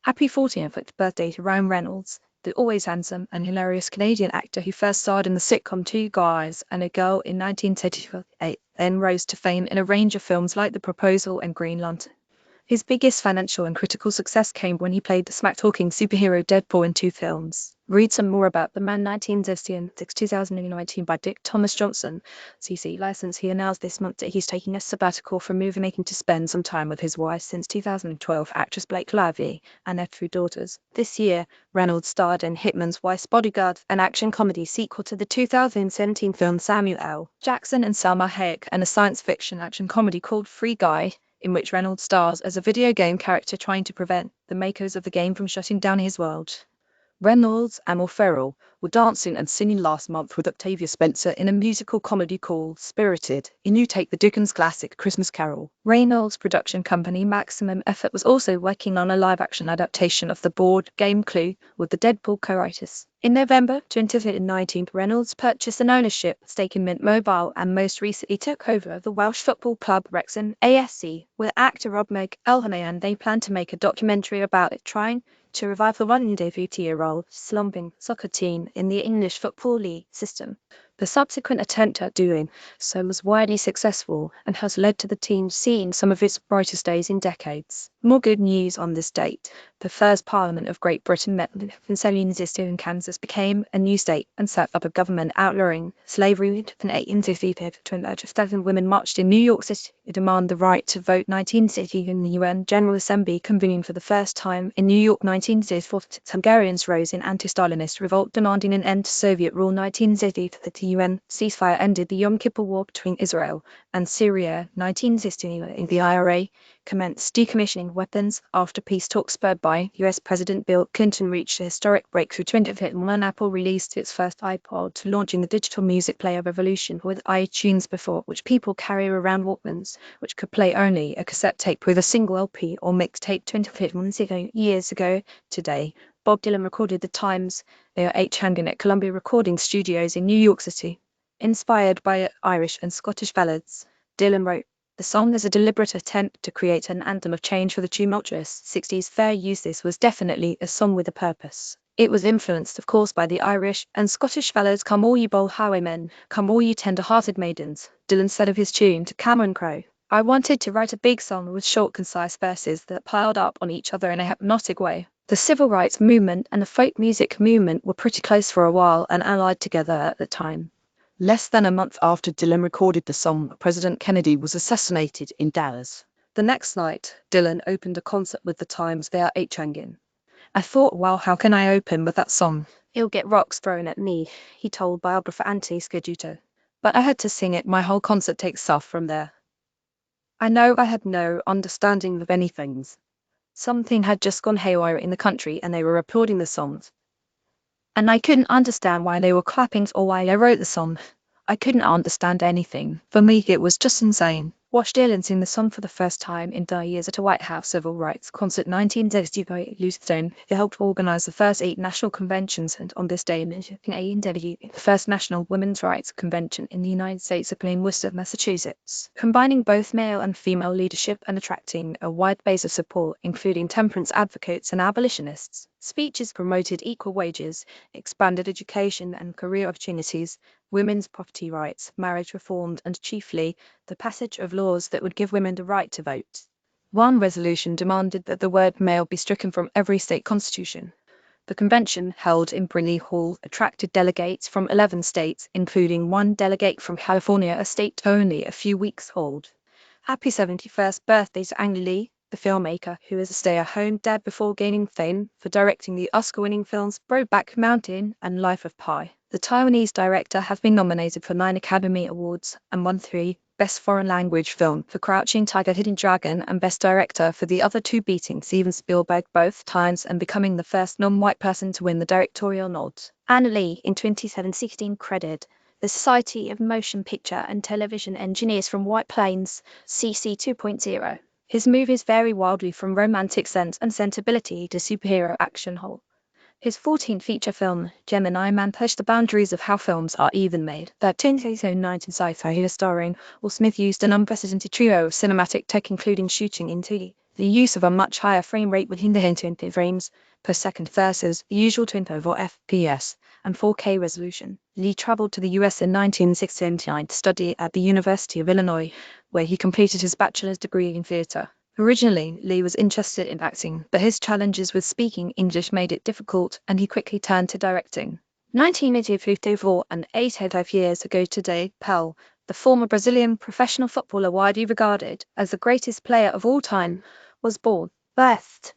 Happy 40th birthday to Ryan Reynolds, the always handsome and hilarious Canadian actor who first starred in the sitcom Two Guys and a Girl in 1938, then rose to fame in a range of films like The Proposal and Green Lantern. His biggest financial and critical success came when he played the smack-talking superhero Deadpool in 2 films. Read some more about the man 2019 by Dick Thomas Johnson, CC license. He announced this month that he's taking a sabbatical from movie making to spend some time with his wife since 2012, actress Blake Lively, and their 2 daughters. This year, Reynolds starred in Hitman's Wife's Bodyguard, an action comedy sequel to the 2017 film Samuel L. Jackson and Salma Hayek, and a science fiction action comedy called Free Guy, in which Reynolds stars as a video game character trying to prevent the makers of the game from shutting down his world. Reynolds and Will Ferrell were dancing and singing last month with Octavia Spencer in a musical comedy called Spirited, in New Take the Dickens classic Christmas Carol. Reynolds' production company Maximum Effort was also working on a live-action adaptation of the board game Clue with the Deadpool co-writers. In November 2019, Reynolds purchased an ownership stake in Mint Mobile and most recently took over the Welsh football club Wrexham AFC with actor Rob McElhenney. They plan to make a documentary about it, trying to revive the 150-year-old slumping soccer team in the English Football League system. The subsequent attempt at doing so was widely successful and has led to the team seeing some of its brightest days in decades. More good news on this date. The first Parliament of Great Britain met when 1760 in Kansas became a new state and set up a government outlawing slavery in 1855. 20,000 women marched in New York City to demand the right to vote. 1960 in the UN General Assembly convening for the first time in New York. 1964 Hungarians rose in anti-Stalinist revolt demanding an end to Soviet rule. 1960 the UN ceasefire ended the Yom Kippur War between Israel and Syria. 1960 the IRA commenced decommissioning weapons after peace talks spurred by US President Bill Clinton reached a historic breakthrough. 2015 Apple released its first iPod, launching the digital music player revolution with iTunes, before which people carry around Walkmans, which could play only a cassette tape with a single LP or mixtape. 2015 years ago today, Bob Dylan recorded The Times. They are hanging at Columbia Recording Studios in New York City. Inspired by Irish and Scottish ballads, Dylan wrote the song as a deliberate attempt to create an anthem of change for the tumultuous 60s fair use. This was definitely a song with a purpose. It was influenced, of course, by the Irish and Scottish ballads Come All You Bold Highwaymen, Come All You Tender-Hearted Maidens. Dylan said of his tune to Cameron Crowe, I wanted to write a big song with short, concise verses that piled up on each other in a hypnotic way. The civil rights movement and the folk music movement were pretty close for a while and allied together at the time. Less than a month after Dylan recorded the song, President Kennedy was assassinated in Dallas. The next night, Dylan opened a concert with the Times. They are hanging. I thought, wow, how can I open with that song? He'll get rocks thrown at me, he told biographer Anthony Scaduto. But I had to sing it. My whole concert takes off from there. I know I had no understanding of many things. Something had just gone haywire in the country and they were applauding the songs. And I couldn't understand why they were clapping or why I wrote the song. I couldn't understand anything. For me, it was just insane. Watch Dylan sing the song for the first time in 30 years at a White House civil rights concert. 1960 Lucistone. He helped organize the first 8 national conventions, and on this day in 1980, the first national women's rights convention in the United States opened in Worcester, Massachusetts, combining both male and female leadership and attracting a wide base of support, including temperance advocates and abolitionists. Speeches promoted equal wages, expanded education and career opportunities, women's property rights, marriage reform, and chiefly, the passage of laws that would give women the right to vote. One resolution demanded that the word male be stricken from every state constitution. The convention, held in Brinley Hall, attracted delegates from 11 states, including one delegate from California, a state only a few weeks old. Happy 71st birthday to Ang Lee, the filmmaker, who is a stay-at-home dad before gaining fame for directing the Oscar-winning films Brokeback Mountain and Life of Pi. The Taiwanese director has been nominated for 9 Academy Awards and won 3 Best Foreign Language Film for Crouching Tiger, Hidden Dragon and Best Director for the other 2, beating Steven Spielberg both times and becoming the first non-white person to win the directorial nod. Anna Lee, in 2016, credited the Society of Motion Picture and Television Engineers from White Plains, CC 2.0. His movies vary wildly from romantic sense and sensibility to superhero action horror. His 14th feature film, Gemini Man, pushed the boundaries of how films are even made. That 2009 sci-fi starring Will Smith used an unprecedented trio of cinematic tech, including shooting in 2D The use of a much higher frame rate with 120 frames per second versus the usual 24 FPS and 4K resolution. Lee traveled to the US in 1969 to study at the University of Illinois, where he completed his bachelor's degree in theater. Originally, Lee was interested in acting, but his challenges with speaking English made it difficult, and he quickly turned to directing. 1954, and 85 years ago today, Pelé, the former Brazilian professional footballer widely regarded as the greatest player of all time, was born. Birthed